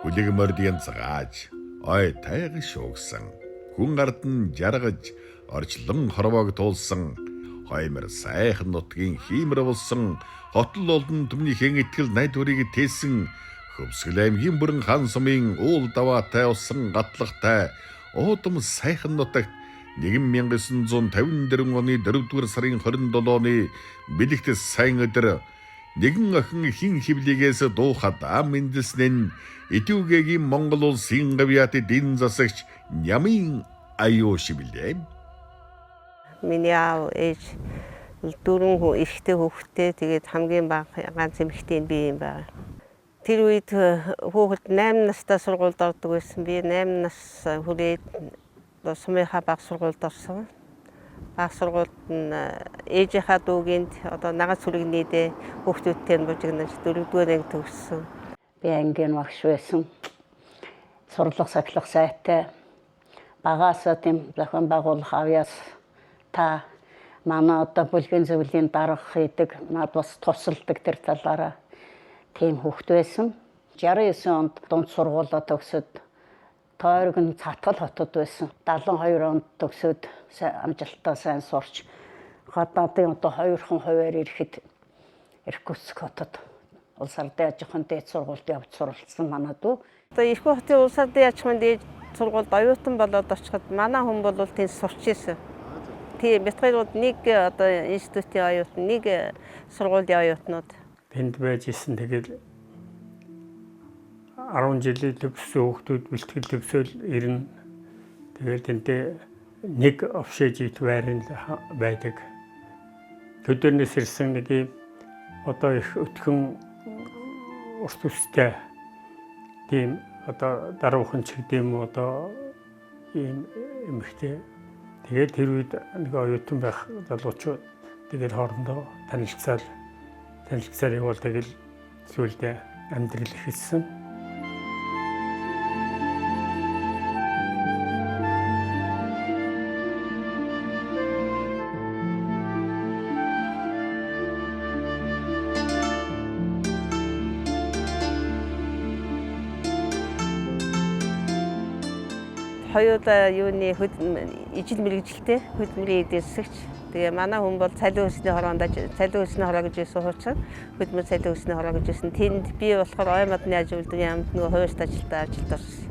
Хүлэг мордын цагааж, ой тайгш шуугсан. Хүн гардан жаргаж, орчлон хорвоог туулсан. Хоймор сайхан нутгийн хиймэр болсон. Хотл олдон түмнийхэн итгэл найдварыг тээсэн. Хөвсгөл аймгийн бүрэн хан сумын уул даваатай усан гатлахтай. Уудам сайхан нутагт 1954 оны 4-р сарын 27-ны бэлэгт сайн өдөр нэгэн охин хин хөвлөгөөс дуухад ам эндэлснэн Итүүгээгийн Монгол улсын гавьяаты дин засагч Нямын аюу шивлээ. Миний аав ээж 4 эрэгтэй хүүхэдтэй тэгээд хамгийн бага ганц эмэгтэй би юм байна. Тэр үед хүүхэд 8 настай сургуульд ордог байсан. Би 8 нас хүрээд сумынхаа бага сургуульд орсон. Бага сургуульд нь ээжийнхаа дүүгинд одоо нагас сүлэг нийдээ хүүхдүүдтэй нь бужигнаж 4-р анги төгссөн. Би ангийн багш байсан. Сурлах сахилах сайтай. Багаасаа тийм зохион байгуулах авьяас та манай одоо бүлгийн зөвлөлийн дарга хийдэг над бас тусалдаг тэр талаараа тийм хүүхэд байсан. 69 онд дунд сургуулаа төгсөд тойрог нь Цатгэл хотод байсан. 72 онд төгсөд амжилттай сайн сурч гадаадын одоо 2 хувиар ирэхэд Иркутск хотод улс ардын аж ахуйн дээд сургуульд явж суралцсан манай дүү. Одоо Иркут хотын улс ардын аж ахуйн дээд сургуульд оюутан болоод очиход манай хүн бол тэнд сурч ирсэн. Тийм бэтгээрүүд нэг одоо институтын оюутан, нэг сургуулийн оюутнууд тэнд байж исэн. Тэгэл 10 жилийн төгссөн хүүхдүүд бэлтгэл төгсөөл ирнэ. Тэгэл тэнтэй нэг овшээж байрын байдаг. Төдөрнөөс ирсэн нэг юм одоо их өтгөн урт үстэй тийм одоо даруухан ч гэдэм одоо ийм эмэгтэй. Тэгээд тэр үед нэг оюутан байх залуучууд тэгэл хоорондоо танилцсаар явал тэгэл сүүлдээ амьдрал эхэлсэн. хоёулаа юуны ижил мэрэгжилтэй хөдөлмөрийн эдийн засагч. Тэгээ манай хүн бол цалин хөлсний хороонд цалин хөлсний хороо гэж суучихсан. Хөдөлмөр цалин хөлсний хороо гэж байсан. Тэнд би болохоор ой модны аж үйлдвэрийн яамд нөгөө хувьд ажилд орсон.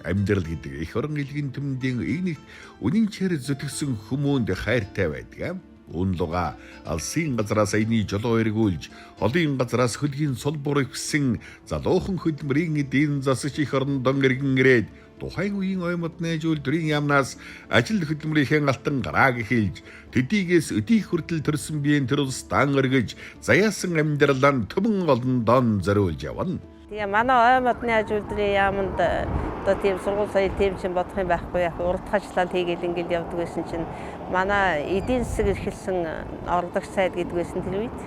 Амьдрал гэдэг их орон илгийн төмөндийн игнэгт үнэн чээр зүтгэсэн хүмүүнд хайртай байдаг. Унлуга алсын газраас айны жолоо эргүүлж, холын газраас хөлгийн сулбур ихсэн залуухан хөдөлмөрийн эдийн засагч их орон дон иргэн ирээд тухайн үеийн ой модны аж үйлдвэрийн яамнаас ажил хөдөлмөрийн алтан гарааг эхэлж, төдийгээс өдий хүртэл төрсөн биеийн төр улс дан өргөж, заяасан амьдралаа төмөн олон дон зориулж явна. Тэгээ манай ой модны аж үйлдвэрийн яамд одоо тийм сургууль соёл тийм ч бодох юм байхгүй яг урд хажлал хийгээл ингээл явдаг байсан чинь манай эдийн засаг эрхэлсэн орлогч сайд гэдэг байсан тэр үед.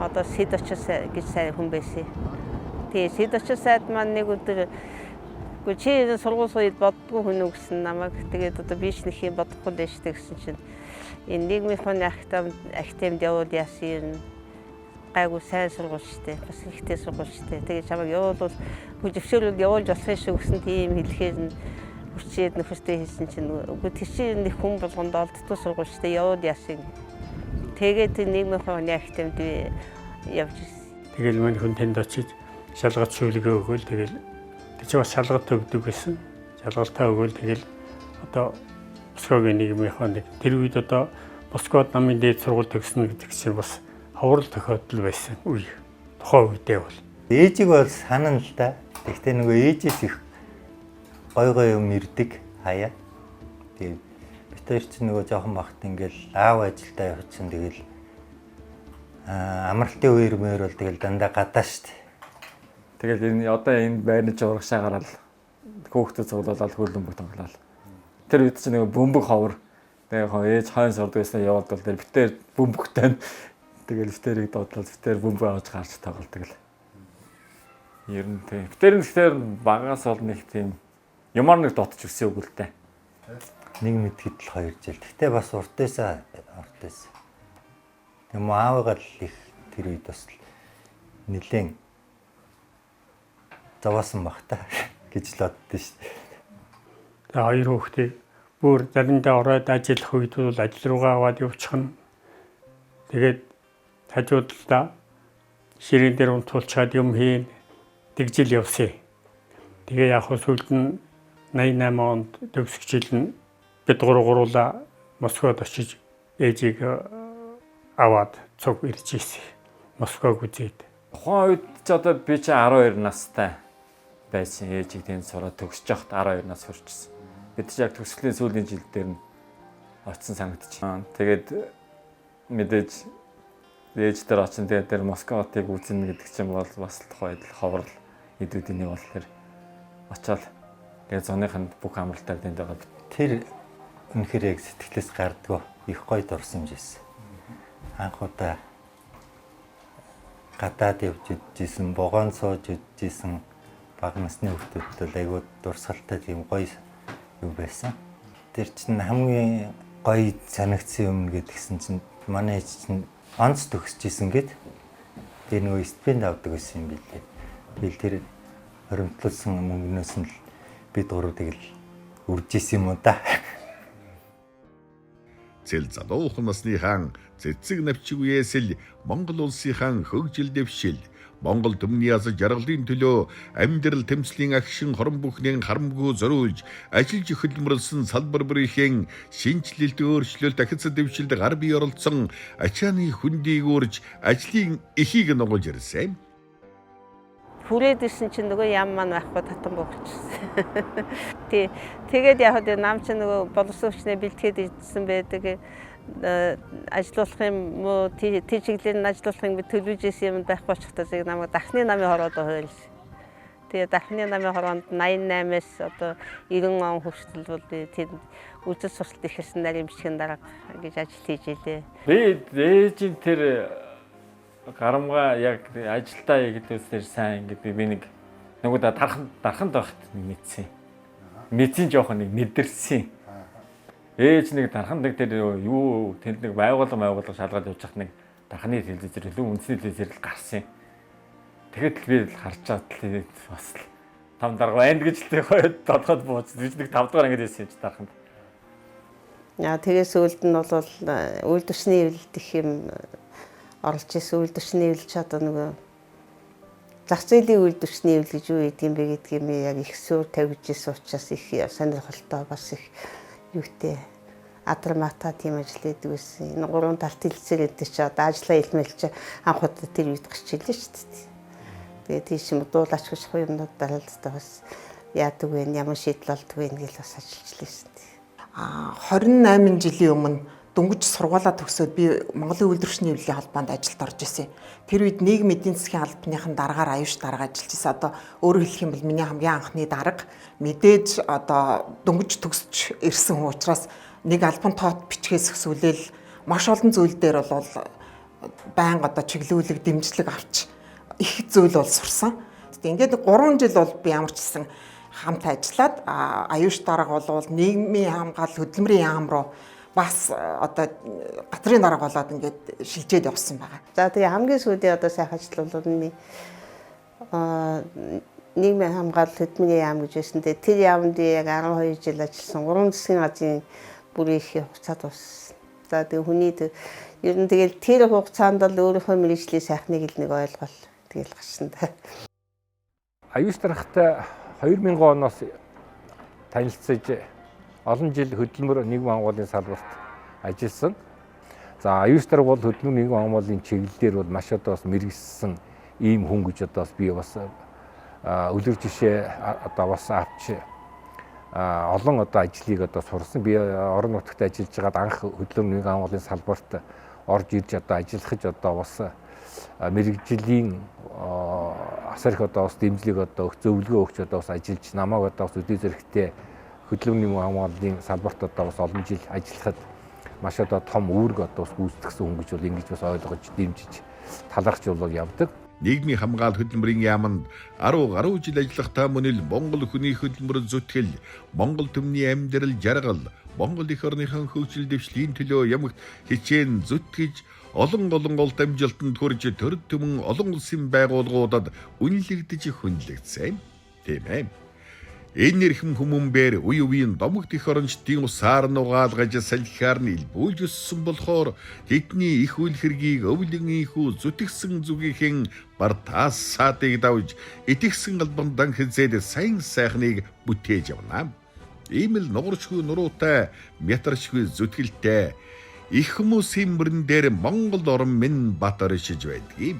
Одоо Сэд очир гэж сайн хүн байсан. Тэгээ Сэд очир сайд маань нэг өдөр чи сургууль соёл боддгоо хүн үү гэсэн намайг тэгээд одоо биш нэх юм бодохгүй л штэ гэсэн чинь энэ нийгмийн ухааны академид явуул яасан юм гайгүй сайн сургууль штэ бас ихтэй сургууль штэ тэгээ чамайг явуулвал хүчөвшөөрөл явуулж болох шүү гэсэн тийм хэлэхээр нь хүчээд нөхөстэй хэлсэн чинь үгүй тэр чинь нэг хүн болгонд олддгоо сургууль штэ явуул яасан тэгээд нийгмийн ухааны академид явж ирсэн. Тэгэл мань хүн тэнд очиж шалгалт шүлгээ өгөөл тэгэл тэр чинь бас шалгалт өгдөг гэсэн. Шалгалтаа өгөөл тэгэл одоо Москвагийн нийгмийн ухааны тэр үед одоо Москвад намын дээд сургууль төгснө гэдэг чинь бас ховрол тохиолдол байсан үе. Тухайн үедээ бол. Ээжиг бол санана л да. Гэхдээ нөгөө ээжээс их гой юм ирдэг хаяа. Тэгээд бид хоёр ч нөгөө жоохон багт ингээл аав ажилдаа явчихсан тэгэл амралтын үеэр мөр бол тэгэл дандаа гадаа штт. Тэгэл энэ одоо энэ байрны журагшаа гараад хүүхдүүд цуглуулаад хөлбөмбөг тоглоод. Тэр үед чинь нөгөө бөмбөг ховор. Тэгээ ээж хойно сурдаг байсан яваад бол тэр битээр бөмбөгтэй тэгэл битэрийг доотлол битэр бөмбөг авч гарч тоглолдог л. Ер нь тийм. Битэр нь тэгэхээр багаас бол нэг тийм ямар нэг дотч өссөн үг л дээ. Нэг мэдгэд л 2 жил. Гэхдээ бас уртээсаа. Тэм аавгаа л их тэр үед бас нэлээд зовоосон баг та гэж л боддоо шүү дээ. Тэгээ хоёр хүүхдийг бүр заримдаа ороод ажиллах үед бол ажил руугаа аваад явчихна. Тэгээд хажуудалдаа ширээн дээр унтуулчаад юм хийн тэгжил явсан. Тэгээ яг хөө сүүлд нь 88 онд төгсгчил нь бид гуруула Москвад очиж ээжийг аваад цуг ирж ирсэн. Москваг үзээд. Тухайн үед ч одоо би чи 12 настай байсан. Ээжийг тэнд сураад төгсөж явахад 12 нас хүрчихсэн. Бид ч яг төгсгөлийн сүүлийн жил дээр нь очсон санагдчихсан. Тэгээд мэдээж ээж дээр очсон. Тэгээд тэр Москва хотыг үзнэ гэдэг чинь бол бас тухайд ховрол хэдүүдийн нэг болохоор очоод тэгээд зуныханд бүх амралтаар тэнд байгаа. Тэр үнэхээр яг сэтгэлээс гардгөө их гоё дурсамж байсан. Анх удаа гадаад явж идчихсэн, богоон сууж идчихсэн бага насны хүүхдүүдтэй айгүй дурсгалтай тийм гоё юу байсан. Тэр чинь хамгийн гоё санагдсан юм гэдгсэн чинь манай ээж чинь онц төгсөжсэн гэд тэр нөгөө стипенд авдаг байсан юм билээ. Тэгэл тэр хоримтлуулсан мөнгнөөс нь л бид гурав тэгэл үржсэн юм уу да. Цэл залуухан насныхан цэцэг навчигүйээс л Монгол улсынхан хөгжил дэвшил Монгол төмний аз жаргалын төлөө амьдрал тэмцлийн агшин хорон бүхнийн харамгүй зориулж ажиллаж хөдөлмөрлсөн салбар бүрийн шинжилэлт өөрчлөлт дахиц дэвшилд гар бие оролцсон ачааны хүндийг үрж ажлын эхийг нугуулж ирсэн. Хүрээд ирсэн чинь нөгөө ям маань байхгүй татан богчсон. Тэгээд яг хөө нам чинь нөгөө боловсруучны бэлтгээд ирсэн байдаг. Ажиллуулах юм уу, тийчглэр нь ажиллуулах юм төлөвлөж ирсэн юм байхгүй очихдоо намайг дахны намын хороод хойлсон. Тэгээд дахны намын хороонд 88-аас одоо 90 он хүртэл бол тэр үжил суралт ихсэн нарийн бичгийн дарга гэж ажил хийж илээ. Би ээжийн тэр гарамга яг ажилдаа гэдэгсээр сайн гэдэг би нэг да дарханд байхад мэдсэн. Мэдсэн жоохон нэг мэдэрсэн. Ээж нэг дарханд нэг тэр юу тэнд нэг байгуулга шалгаад явж хат нэг дарханы телевизээр илүү үндэсний телевизээр л гарсан. Тэгэхэд л би л харж чад л бас л там дарга байна гэж л хойд тодоход бууж нэг 5 дугаар ангид байсан юм чи дарханд. Яа тэгээс үлд нь бол үйлдвэрчний эвлэлт их юм оролж исэн үйлдвэрчний эвлэлч одоо нөгөө зах зээлийн үйлдвэрчний эвлэл гэж юу гэдэг юм бэ гэдгийг яг их сүр тавьж исэн учраас их сонирхолтой бас их юутэй адрамата тийм ажил хийдэг байсан. Энэ гурван талт хэлцээр энэ чи одоо ажлаа илмэлж анх удаа тэр үед гарч ирлээ шүү дээ. Тэгээд тийш юм дуулаач гэж юмнууд дараалдаа бас яадаг вэ, ямар шийдэл болдг вэ гэж бас ажиллаж лээсэн. 28 жилийн өмнө дөнгөж сургуулаа төгсөөд би Монголын үйлдвэрчний эвлэлийн холбоонд ажилд орж исэн. Тэр үед нийгмийн эдийн засгийн албаныхан дараагаар аюуш дарга ажиллаж исэн. Одоо өөрөөр хэлэх юм бол миний хамгийн анхны дарга мэдээж одоо дөнгөж төгсөж ирсэн хүн учраас нэг альбан тоот бичгээс өсвөлэл маш олон зүйл дээр бол байнга одоо чиглүүлэг дэмжлэг авч их зүйл бол сурсан. Ингээд 3 жил бол би ямар ч гэсэн хамт ажиллаад аюуш дарга бол нийгмийн хамгаалал хөдөлмөрийн яам руу бас одоо газрын дарга болоод ингээд шилжээд явсан байгаа. За тэгээ хамгийн сүүлийн одоо сайхан ажил бол нийгмийн хамгаалал хөдөлмөрийн яам гэж байсан. Тэр яамд яг 12 жил ажилласан. 3 засгийн газрын бүрийн их хугацаанд бас. За тэгээ хүний ер нь тэгэл тэр хугацаанд л өөрийнхөө мэргэжлийн сайхныг л нэг ойлгол тэгэл гарсан та. Аюуш даргатай 2000 оноос танилцж олон жил хөдөлмөр нийгмийн хамгааллын салбарт ажилласан. За аюуш дарга бол хөдөлмөр нийгмийн хамгааллын чиглэлээр бол маш одоо бас мэргэжсэн ийм хүн гэж одоо бас би бас үлгэр жишээ одоо бас авч олон одоо ажлыг одоо сурсан. Би орон нутагт ажиллаж байгаад анх хөдөлмөр нийгмийн хамгааллын салбарт орж ирж одоо ажиллахж одоо бас мэргэжлийн асар их одоо бас дэмжлэг одоо зөвлөгөө өгч одоо бас ажиллаж намайг одоо бас үдээ зэрэгтэй хөдөлмөрийн нийгмийн хамгааллын салбарт одоо бас олон жил ажиллахад маш одоо том үүрэг одоо бас гүйцэтгэсэн хүн гэж бол ингэж бас ойлгож дэмжиж талархж бол явдаг. Нийгмийн хамгаалал хөтөлбөрийн яамд 10 гаруй жил ажиллахдаа мөн л Монгол хүний хөтөлбөр зүтгэл, Монгол түмний амьдрал жаргал, Монгол эх орныхон хөгжил дэвшлийн төлөө ямагт хичээн зүтгэж олон гол дамжилтанд хүрж төр төмөн олон улсын байгууллагуудад үнэлэгдэж хүндлэгдсэн. Тийм ээ. Энэ нэрхэн хүмүүнээр үе үеийн домогт их орончдын усаар нугаалгаж салхиар нь илбүүлж өссөн болохоор тэдний их үйл хэргийг өвлөн ийхүү зүтгэсэн зүгийнхэн бартаас саадыг давж итгэсэн албандан хизээд сайн сайхныг бүтээж явна. Ийм л нугаршгүй нуруутай мятаршгүй зүтгэлтэй их хүмүүсийн мөрөн дээр Монгол орн минь бат оршиж байдгийг.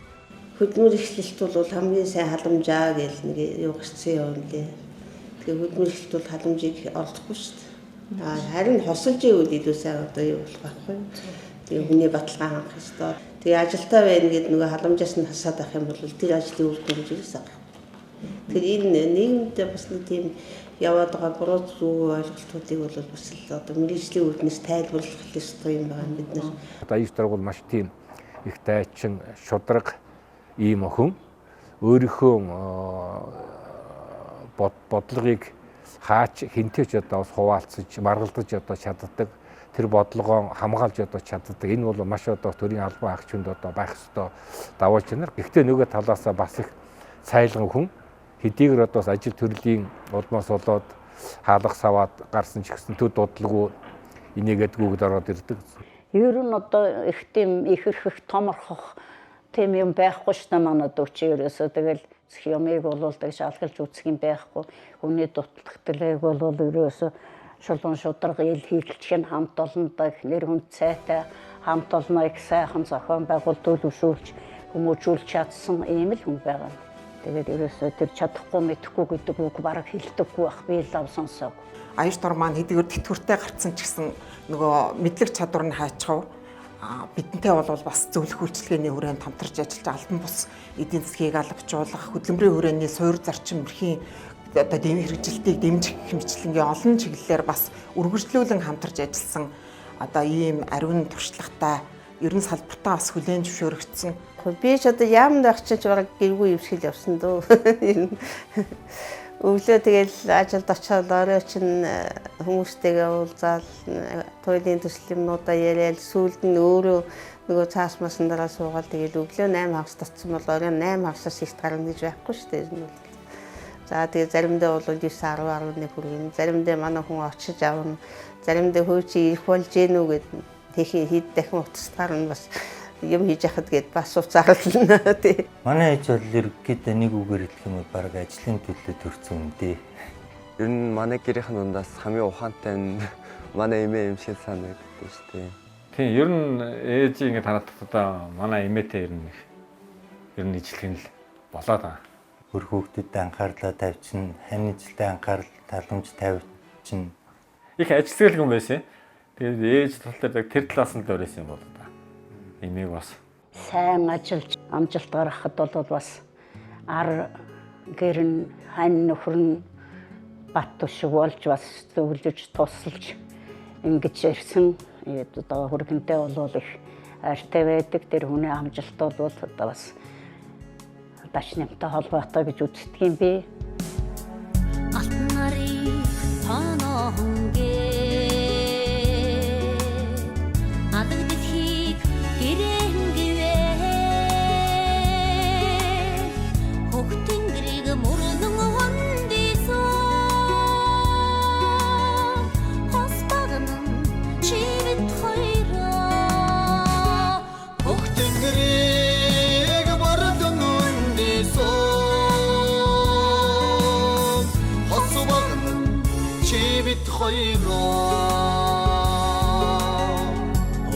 Хөдөлмөр эхлэлт бол хамгийн сайн халамжаа гэж нэг юу гэрсэн юм лээ. Тэгээ хөдөлмөр эхлэлт бол халамжийг олдохгүй шүү дээ. Харин хосолж ивэл илүү сайн одоо юу болох байхгүй. Тэгээ хүний баталгаа хангах ёстой. Тэгээ ажилтаа байна гэдэг нөгөө халамжаас нь хасаад авах юм бол тэр ажлын үр дүн жигээс авах. Тэгэхээр энэ нийгэмдээ бас нэг тийм яваад байгаа буруу зүг ойлголтуудыг бол бас л одоо мэргэжлийн үүднээс тайлбарлах ёстой юм байна бид нар. Аюус дарга бол маш тийм их дайчин, шудраг ийм охин өөрийнхөө бодлогыг хаач хинтээч одоо хуваалцаж, маргалдаж одоо чаддаг. Тэр бодлогоо хамгаалж одоо чаддаг. Энэ бол маш одоо төрийн албан агч хүнд одоо байх ёстой давуу чанар. Гэхдээ нөгөө талаасаа бас их цайлган хүн хэдийгээр одоо ажил төрлийн улмаас болоод хаалга саваад гарсан ч гэсэн төд дуудлаггүй инээгээд гүгд ороод ирдэг. Ер нь одоо их тийм ихэрхэх томорхох тийм юм байхгүй ш та манад өчигөөсөө тэгэл юмыг болуулдаг шалгалж үзэх юм байхгүй. Хүний дутагдaltaыг бол ерөөсөө шулуун шударга ил хийлчих нь хамт олондаг нэр хүнд цайтай хамт олноо их сайхан зохион байгуул төлөвшүүлж хүмүүжүүлж чадсан ийм л хүн байгаа. Тэгээд ерөөсөө тэр чадахгүй мэдэхгүй гэдэг үг бараг хэлдэггүй байх би л ав сонсоог. Аюус дор маань хэдийгээр тэтгэвртэй гарцсан ч гэсэн нөгөө мэдлэг чадвар нь хайчхав бидэнтэй бол бас зөвлөх үйлчилгээний хүрээнд хамтарч ажиллаж албан бус эдийн засгийг албажуулах хөдөлмөрийн хүрээний суур зарчим эрхийн одоо хэрэгжилтийг дэмжих хэмжлэнгийн олон чиглэлээр бас үргэлжлүүлэн хамтарч ажилласан одоо ийм ариун туршлагатай ерөн салбартаа бас хүлээн зөвшөөрөгдсөн. Би ч одоо яамд очиж бараг гэргүй ивсгэл явсан дөө. Өглөө тэгэл ажилд очиод орой чинь хүмүүстэйгээ уулзаал туйлын төслийн юмнуудаа яриад сүүлд нь өөрөө нөгөө цаас масан дараа суугаад тэгэл өглөө 8 хагас татсан бол орой 8 хагасаас их гарна гэж байхгүй шүү дээ. Энэ бол. За тэгээ заримдаа бол 9 10 11 хүргэн заримдаа манай хүн очиж авна. Заримдаа хөөчи ирэх болж гэнүү гэд тэхийн хэд дахин утасгаар нь бас юм хийж яхад гээд бас уцаарлна тий. Манай ээж бол ерөнхийдөө нэг үгээр хэлэх юм бол баг ажлын төлөө төрсөн юм дээ. Ер нь манай гэрийнхэн дундаас хамгийн ухаантай нь манай эмээ юм шиг санагддаг шүү дээ. Тийм, ер нь ээж ингэ танаад одоо манай эмээтэй ер нь ижлэх нь л болоод байгаа. Хөр хүүхдэд анхаарлаа тавьчин, хань жилтэй анхаарал таламж тавьчин. Их ажилтгал хүн байсан. Тэгээд ээж талтай тэр талаас нь л өрөөсөн юм бол та. Эмээг бас сайн ажиллаж амжилт гаргахад бол бас ар гэр нь хань нөхөр нь бат шиг болж бас зөвлөж тусалж ингэж ирсэн. Одоо хөргөнтэй бол их артай байдаг. Тэр хүний амжилт бол одоо бас дач нэмтэй холбоотой гэж үздэг юм би. Алтан нарыг тоноо хөнгөө адаг дэлхийг гэрэн гэвээ хөхтөн гэрийг мөрнөн хондисоо хос багнан чивэт хоёроо хөхтөн гэрийг мөрнөн хондисоо хос багнан чивэт хоёроо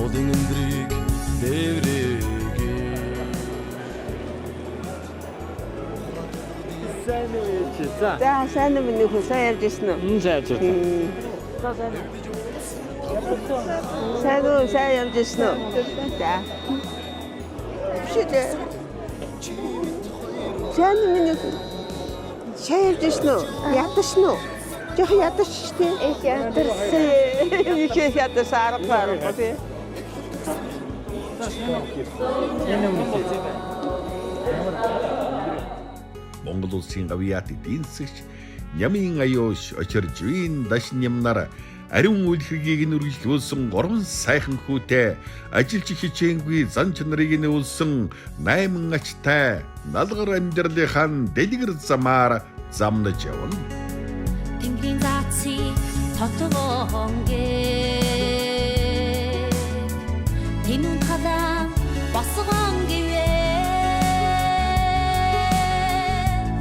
Одын өндрийг дэврэгээ сайн уу чи за. За сайн миний хүсээ ярьж ирсэн үү? Сайн ярьж байна. Сайн ярьж ирсэн үү? За. Шидэ. Сайн миний сайн ярьж ирсэн үү? Ядсан уу? Жох ядсан шүү дээ. Их ядарсан. Их ядарсан арга тий. Монгол улсын авиат эдийн засагч Нямын аюуш очиржвийн дашин нямнаар ариун үйлчлэгийг нь үргэлжлүүлсэн 3 сайхан хүүтэй ажилч хичээнгүй зан чанарыг нь үүлсэн 8 ачтай налгар амьдралынхаа дэлгэр замаар замнаж явна. Тэнгэрийн заацыг тотгоонгээ тэнүүн халаан босгоон гэвэ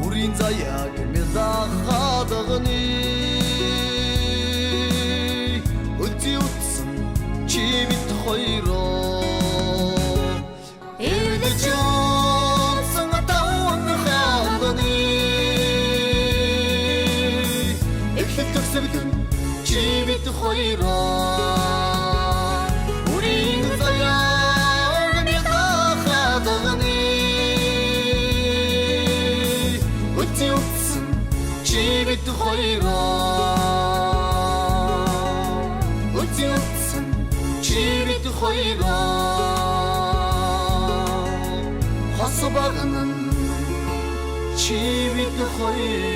Үрийн заяаг мэдахадагны Өти утсан чи бид хоёроо Эвдэж явсан атаун хаалганы Эхлэл төгсөлдөн чи бид хоёроо Үрийн заяаг мэдахадагны Өти утсан чи бид хоёроо Чивит хойро хасбагнан чивит хойро